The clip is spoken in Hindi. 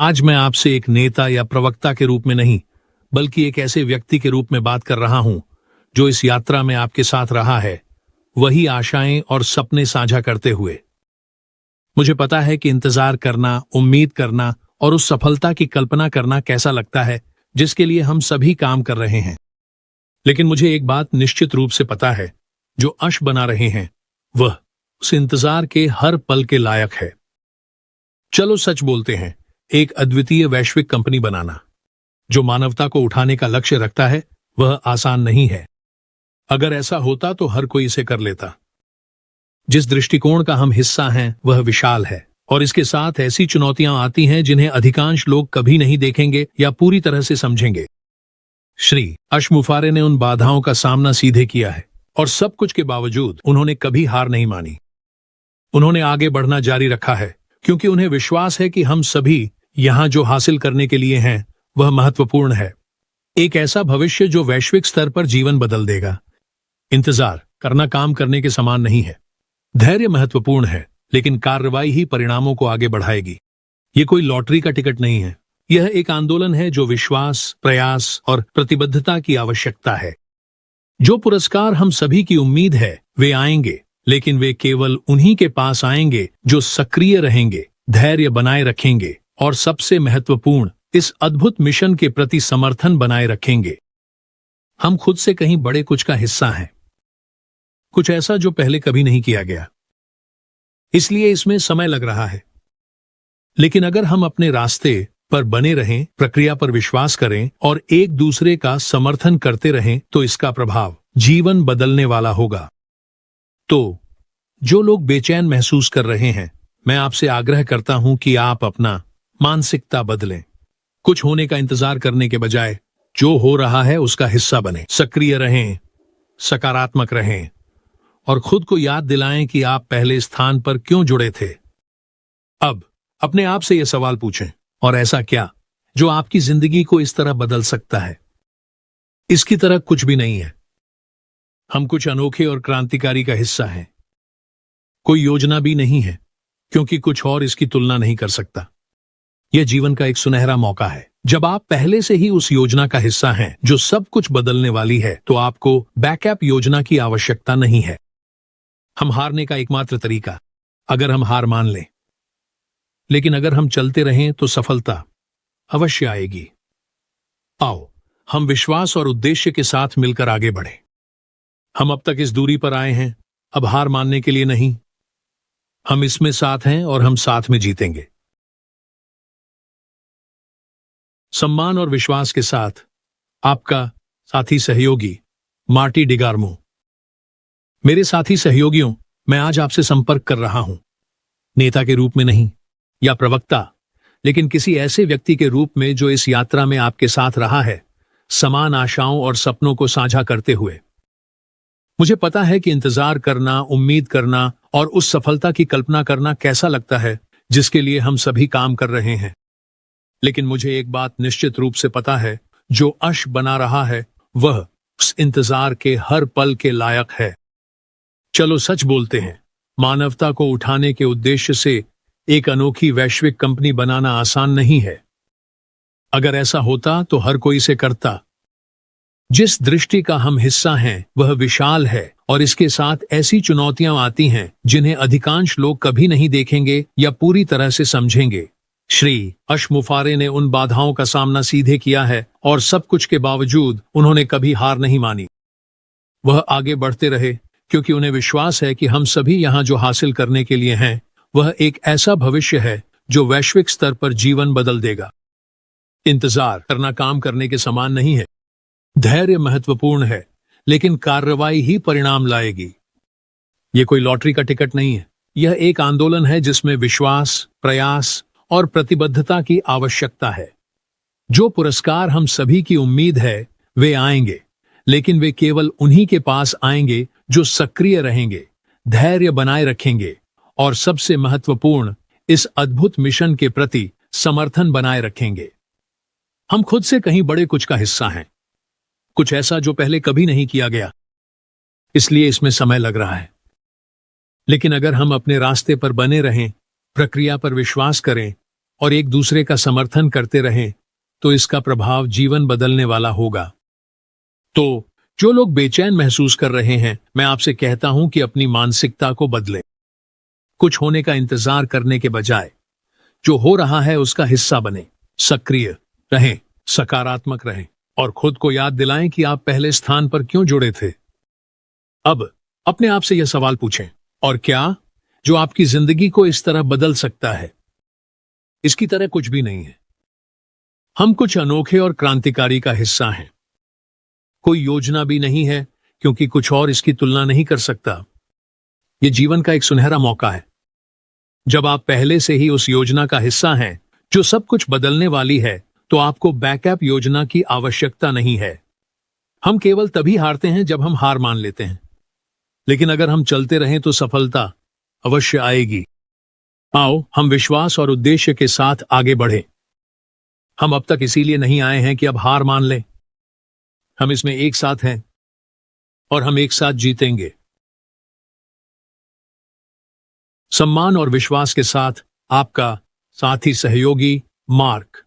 आज मैं आपसे एक नेता या प्रवक्ता के रूप में नहीं, बल्कि एक ऐसे व्यक्ति के रूप में बात कर रहा हूं जो इस यात्रा में आपके साथ रहा है, वही आशाएं और सपने साझा करते हुए। मुझे पता है कि इंतजार करना, उम्मीद करना और उस सफलता की कल्पना करना कैसा लगता है जिसके लिए हम सभी काम कर रहे हैं। लेकिन मुझे एक बात निश्चित रूप से पता है, जो अश बना रहे हैं वह उस इंतजार के हर पल के लायक है। चलो सच बोलते हैं, एक अद्वितीय वैश्विक कंपनी बनाना जो मानवता को उठाने का लक्ष्य रखता है, वह आसान नहीं है। अगर ऐसा होता तो हर कोई इसे कर लेता। जिस दृष्टिकोण का हम हिस्सा हैं वह विशाल है, और इसके साथ ऐसी चुनौतियां आती हैं जिन्हें अधिकांश लोग कभी नहीं देखेंगे या पूरी तरह से समझेंगे। श्री अश मुफारे ने उन बाधाओं का सामना सीधे किया है, और सब कुछ के बावजूद उन्होंने कभी हार नहीं मानी। उन्होंने आगे बढ़ना जारी रखा है, क्योंकि उन्हें विश्वास है कि हम सभी यहां जो हासिल करने के लिए हैं वह महत्वपूर्ण है। एक ऐसा भविष्य जो वैश्विक स्तर पर जीवन बदल देगा। इंतजार करना काम करने के समान नहीं है। धैर्य महत्वपूर्ण है, लेकिन कार्रवाई ही परिणामों को आगे बढ़ाएगी। ये कोई लॉटरी का टिकट नहीं है। यह एक आंदोलन है जो विश्वास, प्रयास और प्रतिबद्धता की आवश्यकता है। जो पुरस्कार हम सभी की उम्मीद है वे आएंगे, लेकिन वे केवल उन्हीं के पास आएंगे जो सक्रिय रहेंगे, धैर्य बनाए रखेंगे और सबसे महत्वपूर्ण, इस अद्भुत मिशन के प्रति समर्थन बनाए रखेंगे। हम खुद से कहीं बड़े कुछ का हिस्सा हैं, कुछ ऐसा जो पहले कभी नहीं किया गया, इसलिए इसमें समय लग रहा है। लेकिन अगर हम अपने रास्ते पर बने रहें, प्रक्रिया पर विश्वास करें और एक दूसरे का समर्थन करते रहें, तो इसका प्रभाव जीवन बदलने वाला होगा। तो जो लोग बेचैन महसूस कर रहे हैं, मैं आपसे आग्रह करता हूं कि आप अपना मानसिकता बदलें। कुछ होने का इंतजार करने के बजाय जो हो रहा है उसका हिस्सा बने। सक्रिय रहें, सकारात्मक रहें और खुद को याद दिलाएं कि आप पहले स्थान पर क्यों जुड़े थे। अब अपने आप से यह सवाल पूछें, और ऐसा क्या जो आपकी जिंदगी को इस तरह बदल सकता है? इसकी तरह कुछ भी नहीं है। हम कुछ अनोखे और क्रांतिकारी का हिस्सा हैं। कोई योजना भी नहीं है, क्योंकि कुछ और इसकी तुलना नहीं कर सकता। यह जीवन का एक सुनहरा मौका है। जब आप पहले से ही उस योजना का हिस्सा हैं जो सब कुछ बदलने वाली है, तो आपको बैकअप योजना की आवश्यकता नहीं है। हम हारने का एकमात्र तरीका, अगर हम हार मान लें। लेकिन अगर हम चलते रहें तो सफलता अवश्य आएगी। आओ हम विश्वास और उद्देश्य के साथ मिलकर आगे बढ़ें। हम अब तक इस दूरी पर आए हैं, अब हार मानने के लिए नहीं। हम इसमें साथ हैं और हम साथ में जीतेंगे। सम्मान और विश्वास के साथ आपका साथी सहयोगी मार्टी डिगार्मो। मेरे साथी सहयोगियों, मैं आज आपसे संपर्क कर रहा हूं, नेता के रूप में नहीं या प्रवक्ता, लेकिन किसी ऐसे व्यक्ति के रूप में जो इस यात्रा में आपके साथ रहा है, समान आशाओं और सपनों को साझा करते हुए। मुझे पता है कि इंतजार करना, उम्मीद करना और उस सफलता की कल्पना करना कैसा लगता है जिसके लिए हम सभी काम कर रहे हैं। लेकिन मुझे एक बात निश्चित रूप से पता है, जो अश बना रहा है वह उस इंतजार के हर पल के लायक है। चलो सच बोलते हैं, मानवता को उठाने के उद्देश्य से एक अनोखी वैश्विक कंपनी बनाना आसान नहीं है। अगर ऐसा होता तो हर कोई इसे करता। जिस दृष्टि का हम हिस्सा हैं वह विशाल है, और इसके साथ ऐसी चुनौतियां आती हैं जिन्हें अधिकांश लोग कभी नहीं देखेंगे या पूरी तरह से समझेंगे। श्री अश मुफारे ने उन बाधाओं का सामना सीधे किया है, और सब कुछ के बावजूद उन्होंने कभी हार नहीं मानी। वह आगे बढ़ते रहे, क्योंकि उन्हें विश्वास है कि हम सभी यहां जो हासिल करने के लिए हैं वह एक ऐसा भविष्य है जो वैश्विक स्तर पर जीवन बदल देगा। इंतजार करना काम करने के समान नहीं है। धैर्य महत्वपूर्ण है, लेकिन कार्रवाई ही परिणाम लाएगी। यह कोई लॉटरी का टिकट नहीं है। यह एक आंदोलन है जिसमें विश्वास, प्रयास और प्रतिबद्धता की आवश्यकता है। जो पुरस्कार हम सभी की उम्मीद है वे आएंगे, लेकिन वे केवल उन्हीं के पास आएंगे जो सक्रिय रहेंगे, धैर्य बनाए रखेंगे और सबसे महत्वपूर्ण, इस अद्भुत मिशन के प्रति समर्थन बनाए रखेंगे। हम खुद से कहीं बड़े कुछ का हिस्सा हैं, कुछ ऐसा जो पहले कभी नहीं किया गया, इसलिए इसमें समय लग रहा है। लेकिन अगर हम अपने रास्ते पर बने रहें, प्रक्रिया पर विश्वास करें और एक दूसरे का समर्थन करते रहें तो इसका प्रभाव जीवन बदलने वाला होगा। तो जो लोग बेचैन महसूस कर रहे हैं, मैं आपसे कहता हूं कि अपनी मानसिकता को बदलें। कुछ होने का इंतजार करने के बजाय जो हो रहा है उसका हिस्सा बने, सक्रिय रहें, सकारात्मक रहें और खुद को याद दिलाएं कि आप पहले स्थान पर क्यों जुड़े थे। अब अपने आप से यह सवाल पूछें, और क्या जो आपकी जिंदगी को इस तरह बदल सकता है? इसकी तरह कुछ भी नहीं है। हम कुछ अनोखे और क्रांतिकारी का हिस्सा हैं। कोई योजना भी नहीं है, क्योंकि कुछ और इसकी तुलना नहीं कर सकता। यह जीवन का एक सुनहरा मौका है। जब आप पहले से ही उस योजना का हिस्सा हैं जो सब कुछ बदलने वाली है, तो आपको बैकअप योजना की आवश्यकता नहीं है। हम केवल तभी हारते हैं जब हम हार मान लेते हैं, लेकिन अगर हम चलते रहें तो सफलता अवश्य आएगी। आओ हम विश्वास और उद्देश्य के साथ आगे बढ़ें। हम अब तक इसीलिए नहीं आए हैं कि अब हार मान लें। हम इसमें एक साथ हैं और हम एक साथ जीतेंगे। सम्मान और विश्वास के साथ आपका साथी सहयोगी मार्क।